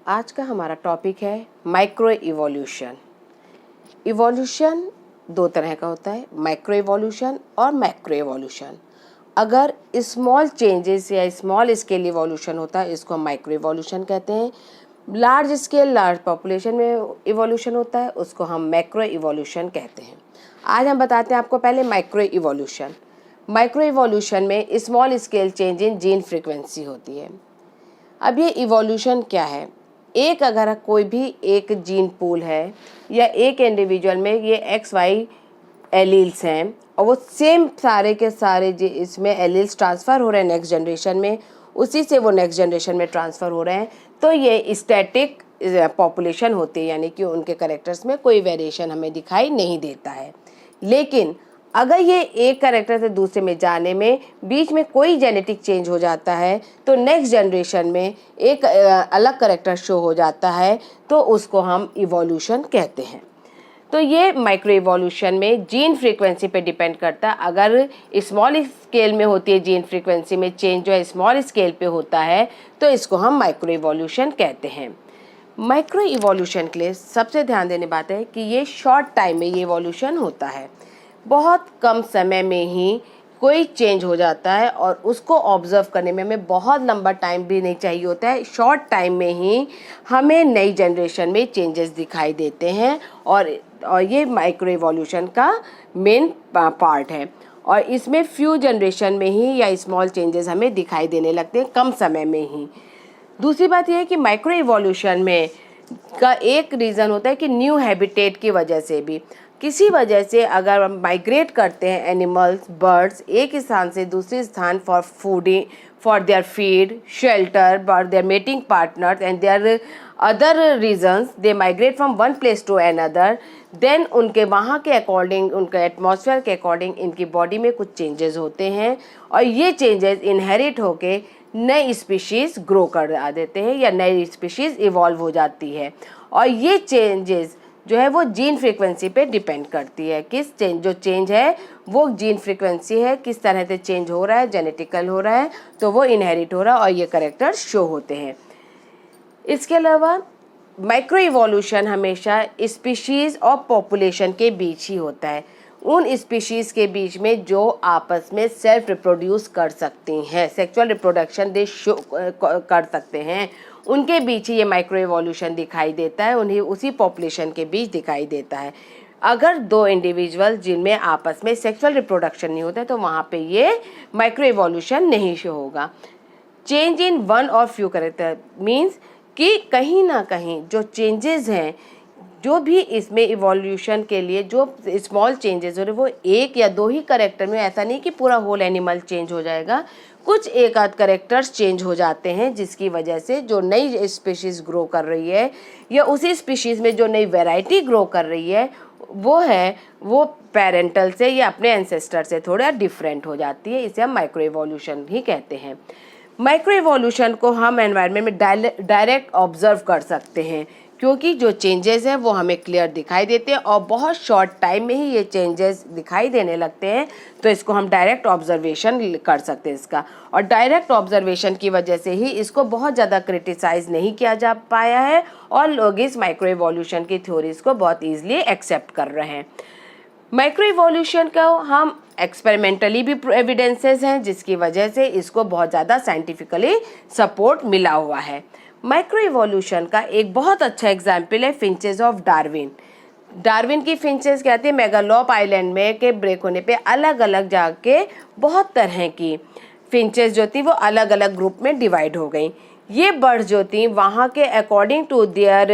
आज का हमारा टॉपिक है माइक्रो इवोल्यूशन। इवोल्यूशन दो तरह का होता है, माइक्रो इवोल्यूशन और मैक्रो इवोल्यूशन। अगर स्मॉल चेंजेस या स्मॉल स्केल इवोल्यूशन होता है, इसको हम माइक्रो इवोल्यूशन कहते हैं। लार्ज स्केल, लार्ज पॉपुलेशन में इवोल्यूशन होता है, उसको हम मैक्रो इवोल्यूशन कहते हैं। आज हम बताते हैं आपको पहले माइक्रो इवोल्यूशन। माइक्रो इवोल्यूशन में small scale change in gene frequency होती है। अब ये इवोल्यूशन क्या है? अगर कोई भी एक जीन पूल है या एक इंडिविजुअल में ये XY एलील्स हैं और वो सेम सारे के सारे इसमें एलील्स ट्रांसफ़र हो रहे हैं नेक्स्ट जनरेशन में, उसी से वो नेक्स्ट जनरेशन में ट्रांसफ़र हो रहे हैं, तो ये स्टैटिक पॉपुलेशन होती है, यानी कि उनके कैरेक्टर्स में कोई वेरिएशन हमें दिखाई नहीं देता है। लेकिन अगर ये एक कैरेक्टर से दूसरे में जाने में बीच में कोई जेनेटिक चेंज हो जाता है तो नेक्स्ट जनरेशन में एक अलग कैरेक्टर शो हो जाता है, तो उसको हम इवोल्यूशन कहते हैं। तो ये माइक्रो इवोल्यूशन में जीन फ्रीक्वेंसी पे डिपेंड करता है। अगर स्मॉल स्केल में होती है जीन फ्रीक्वेंसी में चेंज जो है स्मॉल स्केल पे होता है, तो इसको हम माइक्रो इवोल्यूशन कहते हैं। माइक्रो इवोल्यूशन के लिए सबसे ध्यान देने बात है कि ये शॉर्ट टाइम में ये इवोल्यूशन होता है, बहुत कम समय में ही कोई चेंज हो जाता है और उसको ऑब्जर्व करने में हमें बहुत लंबा टाइम भी नहीं चाहिए होता है। शॉर्ट टाइम में ही हमें नई जनरेशन में चेंजेस दिखाई देते हैं और ये माइक्रो इवोल्यूशन का मेन पार्ट है। और इसमें फ्यू जनरेशन में ही या स्मॉल चेंजेस हमें दिखाई देने लगते हैं कम समय में ही। दूसरी बात यह है कि माइक्रो इवोल्यूशन में का एक रीज़न होता है कि न्यू हैबिटेट की वजह से भी, किसी वजह से अगर हम माइग्रेट करते हैं एनिमल्स, बर्ड्स एक स्थान से दूसरे स्थान for feeding, for their feed, shelter, for their mating partners and their other reasons, they migrate from one place to another, then उनके वहाँ के अकॉर्डिंग, उनके एटमॉस्फेयर के अकॉर्डिंग इनकी बॉडी में कुछ चेंजेस होते हैं और ये चेंजेस इनहेरिट होके नई स्पीशीज़ ग्रो कर देते हैं या नई स्पीशीज़ इवॉल्व हो जाती है। और ये चेंजेस जो है वो जीन फ्रीक्वेंसी पे डिपेंड करती है। किस चेंज जो चेंज है वो जीन फ्रीक्वेंसी है, किस तरह से चेंज हो रहा है, जेनेटिकल हो रहा है तो वो इनहेरिट हो रहा है और ये कैरेक्टर शो होते हैं। इसके अलावा माइक्रो इवोल्यूशन हमेशा स्पीशीज़ और पॉपुलेशन के बीच ही होता है, उन स्पीशीज़ के बीच में जो आपस में सेल्फ रिप्रोड्यूस कर सकती हैं, सेक्सुअल रिप्रोडक्शन दे शो कर सकते हैं, उनके बीच ही ये माइक्रो इवोल्यूशन दिखाई देता है, उन्हें उसी पॉपुलेशन के बीच दिखाई देता है। अगर दो इंडिविजुअल जिनमें आपस में सेक्सुअल रिप्रोडक्शन नहीं होता है तो वहाँ पे ये माइक्रो इवोल्यूशन नहीं शो होगा। चेंज इन वन और फ्यू कैरेक्टर मीन्स कि कहीं ना कहीं जो चेंजेस हैं, जो भी इसमें इवोल्यूशन के लिए जो स्मॉल चेंजेस हो रहे वो एक या दो ही कैरेक्टर में, ऐसा नहीं कि पूरा होल एनिमल चेंज हो जाएगा, कुछ एक आध कैरेक्टर्स चेंज हो जाते हैं जिसकी वजह से जो नई स्पीशीज़ ग्रो कर रही है या उसी स्पीशीज़ में जो नई वैरायटी ग्रो कर रही है वो पेरेंटल से या अपने एंसेस्टर से थोड़ा डिफरेंट हो जाती है। इसे हम माइक्रो इवोल्यूशन ही कहते हैं। माइक्रो इवोल्यूशन को हम एनवायरनमेंट में डायरेक्ट ऑब्जर्व कर सकते हैं क्योंकि जो चेंजेस हैं वो हमें क्लियर दिखाई देते हैं और बहुत शॉर्ट टाइम में ही ये चेंजेस दिखाई देने लगते हैं, तो इसको हम डायरेक्ट ऑब्जर्वेशन कर सकते हैं इसका। और डायरेक्ट ऑब्जर्वेशन की वजह से ही इसको बहुत ज़्यादा क्रिटिसाइज़ नहीं किया जा पाया है और लोग इस माइक्रो इवोल्यूशन की थ्योरीज को बहुत ईजिली एक्सेप्ट कर रहे हैं। माइक्रो इवोल्यूशन का हम एक्सपेरिमेंटली भी एविडेंसेस हैं जिसकी वजह से इसको बहुत ज़्यादा साइंटिफिकली सपोर्ट मिला हुआ है। माइक्रो इवोल्यूशन का एक बहुत अच्छा एग्जाम्पल है फिंचेस ऑफ डार्विन। डार्विन की फिंचेस कहते हैं मेगालोप आइलैंड में के ब्रेक होने पे अलग अलग जाके बहुत तरह की फिंचेस जो थी वो अलग अलग ग्रुप में डिवाइड हो गई। ये बर्ड्स जो थी वहाँ के according to their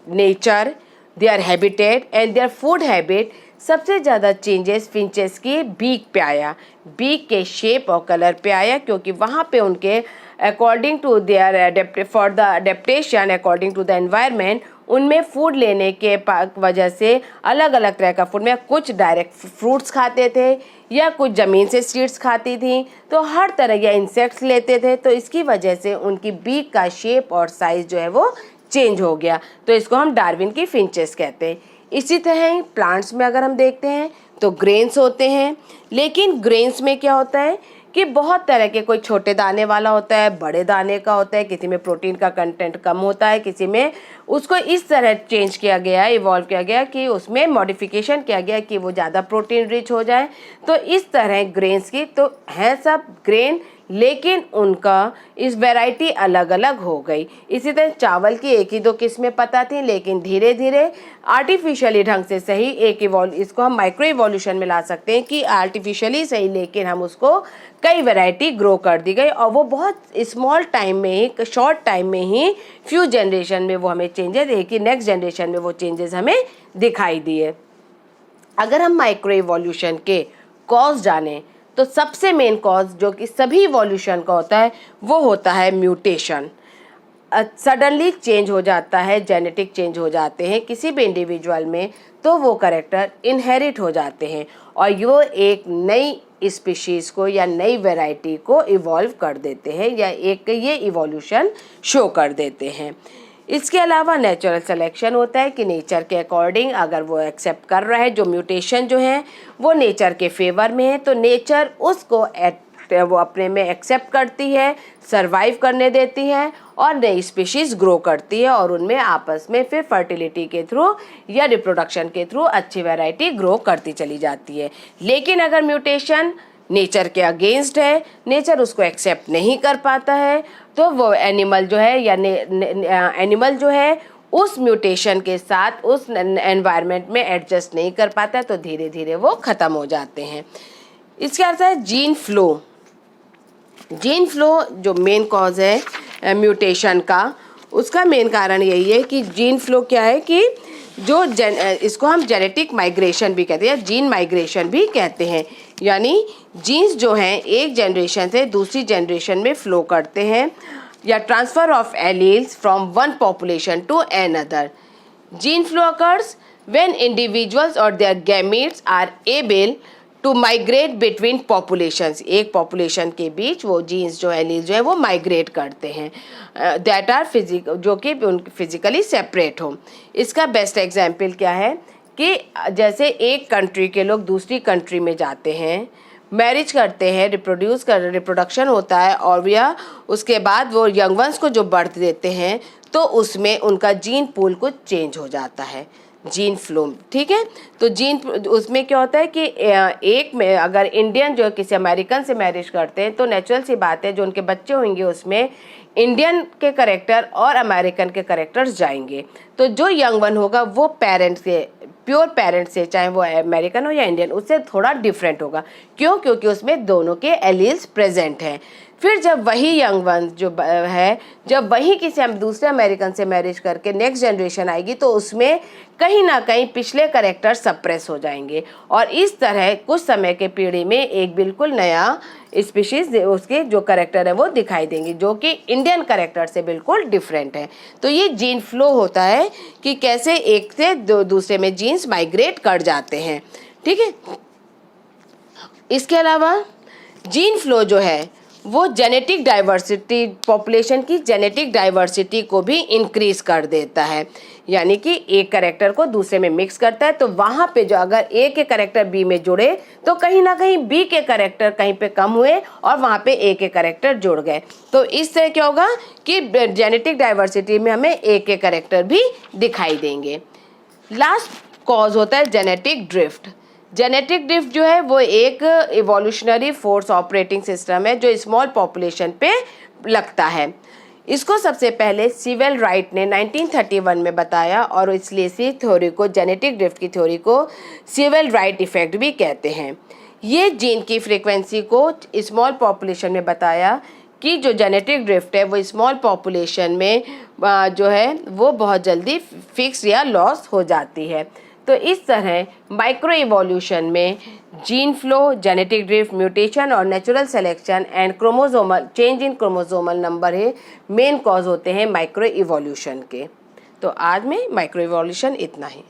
nature, their habitat and their food habit सबसे ज़्यादा चेंजेस फिंचेस की बीक पे आया, बीक के शेप और कलर पे आया, क्योंकि वहाँ पे उनके according to their for the adaptation according to the environment उनमें फूड लेने के वजह से अलग अलग तरह का फूड में कुछ डायरेक्ट फ्रूट्स खाते थे या कुछ ज़मीन से सीड्स खाती थी, तो हर तरह या इंसेक्ट्स लेते थे, तो इसकी वजह से उनकी बीक का शेप और साइज़ जो है वो चेंज हो गया, तो इसको हम डार्विन की फिंचेस कहते हैं। इसी तरह ही प्लांट्स में अगर हम देखते हैं तो ग्रेन्स होते हैं, लेकिन ग्रेन्स में क्या होता है कि बहुत तरह के, कोई छोटे दाने वाला होता है, बड़े दाने का होता है, किसी में प्रोटीन का कंटेंट कम होता है, किसी में उसको इस तरह चेंज किया गया है, इवॉल्व किया गया कि उसमें मॉडिफिकेशन किया गया कि वो ज़्यादा प्रोटीन रिच हो जाए। तो इस तरह ग्रेन्स की तो हैं सब ग्रेन, लेकिन उनका इस वैरायटी अलग अलग हो गई। इसी तरह चावल की एक ही दो किस्में पता थी, लेकिन धीरे धीरे आर्टिफिशियली ढंग से सही इसको हम माइक्रो इवोल्यूशन में ला सकते हैं कि आर्टिफिशियली सही, लेकिन हम उसको कई वैरायटी ग्रो कर दी गई और वो बहुत स्मॉल टाइम में ही, शॉर्ट टाइम में ही, फ्यू जनरेशन में वो हमें चेंजेस, एक ही नेक्स्ट जनरेशन में वो चेंजेस हमें दिखाई दिए। अगर हम माइक्रो इवोल्यूशन के कॉज जाने तो सबसे मेन कॉज जो कि सभी इवोल्यूशन का होता है वो होता है म्यूटेशन। सडनली चेंज हो जाता है, जेनेटिक चेंज हो जाते हैं किसी भी इंडिविजुअल में, तो वो कैरेक्टर इनहेरिट हो जाते हैं और यो एक नई स्पीशीज़ को या नई वैरायटी को इवॉल्व कर देते हैं या एक ये इवोल्यूशन शो कर देते हैं। इसके अलावा नेचुरल सिलेक्शन होता है कि नेचर के अकॉर्डिंग अगर वो एक्सेप्ट कर रहा है, जो म्यूटेशन जो है वो नेचर के फेवर में है, तो नेचर उसको वो अपने में एक्सेप्ट करती है, सरवाइव करने देती है और नई स्पीशीज़ ग्रो करती है और उनमें आपस में फिर फर्टिलिटी के थ्रू या रिप्रोडक्शन के थ्रू अच्छी वैरायटी ग्रो करती चली जाती है। लेकिन अगर म्यूटेशन नेचर के अगेंस्ट है, नेचर उसको एक्सेप्ट नहीं कर पाता है, तो वो एनिमल जो है या एनिमल जो है उस म्यूटेशन के साथ उस एनवायरनमेंट में एडजस्ट नहीं कर पाता है, तो धीरे धीरे वो ख़त्म हो जाते हैं। इसके अर्थ है जीन फ्लो। जीन फ्लो जो मेन कॉज है म्यूटेशन का, उसका मेन कारण यही है कि जीन फ्लो क्या है कि जो इसको हम जेनेटिक माइग्रेशन भी कहते हैं, जीन माइग्रेशन भी कहते हैं, यानी जीन्स जो हैं एक जनरेशन से दूसरी जनरेशन में फ्लो करते हैं या transfer of alleles from one population to another. Gene flow occurs when individuals और their gametes are able to migrate between populations. एक पॉपुलेशन के बीच वो जीन्स जो एलील्स जो है वो माइग्रेट करते हैं दैट आर जो कि फिजिकली सेपरेट हो। इसका बेस्ट एग्जाम्पल क्या है कि जैसे एक कंट्री के लोग दूसरी कंट्री में जाते हैं, मैरिज करते हैं, रिप्रोडक्शन होता है और या उसके बाद वो यंग वंस को जो बर्थ देते हैं, तो उसमें उनका जीन पूल कुछ चेंज हो जाता है, जीन फ्लो, ठीक है। तो जीन उसमें क्या होता है कि एक में अगर इंडियन जो किसी अमेरिकन से मैरिज करते हैं, तो नेचुरल सी बात है जो उनके बच्चे होंगे उसमें इंडियन के कैरेक्टर और अमेरिकन के कैरेक्टर्स जाएंगे। तो जो यंग वन होगा वो पेरेंट्स से, प्योर पेरेंट्स से, चाहे वो अमेरिकन हो या इंडियन, उससे थोड़ा डिफरेंट होगा। क्यों? क्योंकि उसमें दोनों के एलील्स प्रेजेंट हैं। फिर जब वही यंग वन जो है, जब वही किसी हम दूसरे अमेरिकन से मैरिज करके नेक्स्ट जनरेशन आएगी, तो उसमें कहीं ना कहीं पिछले कैरेक्टर सप्रेस हो जाएंगे और इस तरह कुछ समय के पीढ़ी में एक बिल्कुल नया स्पीशीज उसके जो कैरेक्टर है वो दिखाई देंगे, जो कि इंडियन कैरेक्टर से बिल्कुल डिफरेंट है। तो ये जीन फ्लो होता है कि कैसे एक से दूसरे में जीन्स माइग्रेट कर जाते हैं, ठीक है। इसके अलावा जीन फ्लो जो है वो जेनेटिक डाइवर्सिटी, पॉपुलेशन की जेनेटिक डाइवर्सिटी को भी इंक्रीज कर देता है, यानी कि एक कैरेक्टर को दूसरे में मिक्स करता है। तो वहाँ पे जो अगर ए के कैरेक्टर बी में जुड़े, तो कहीं ना कहीं बी के कैरेक्टर कहीं पे कम हुए और वहाँ पे ए के कैरेक्टर जुड़ गए। तो इस तरह क्या होगा कि जेनेटिक डाइवर्सिटी में हमें ए के कैरेक्टर भी दिखाई देंगे। लास्ट कॉज होता है जेनेटिक ड्रिफ्ट। जेनेटिक ड्रिफ्ट जो है वो एक इवोल्यूशनरी फोर्स ऑपरेटिंग सिस्टम है जो स्मॉल पॉपुलेशन पे लगता है। इसको सबसे पहले सिविल राइट ने 1931 में बताया और इसलिए इसी थ्योरी को, जेनेटिक ड्रिफ्ट की थ्योरी को, सिविल राइट इफेक्ट भी कहते हैं। ये जीन की फ्रीक्वेंसी को स्मॉल पॉपुलेशन में बताया कि जो जेनेटिक ड्रिफ्ट है वो स्मॉल पॉपुलेशन में जो है वो बहुत जल्दी फिक्स या लॉस हो जाती है। तो इस तरह माइक्रो इवोल्यूशन में gene flow, genetic drift, mutation और natural selection and chromosomal change in chromosomal number है मेन कॉज होते हैं माइक्रो इवोल्यूशन के। तो आज में माइक्रो इवोल्यूशन इतना ही।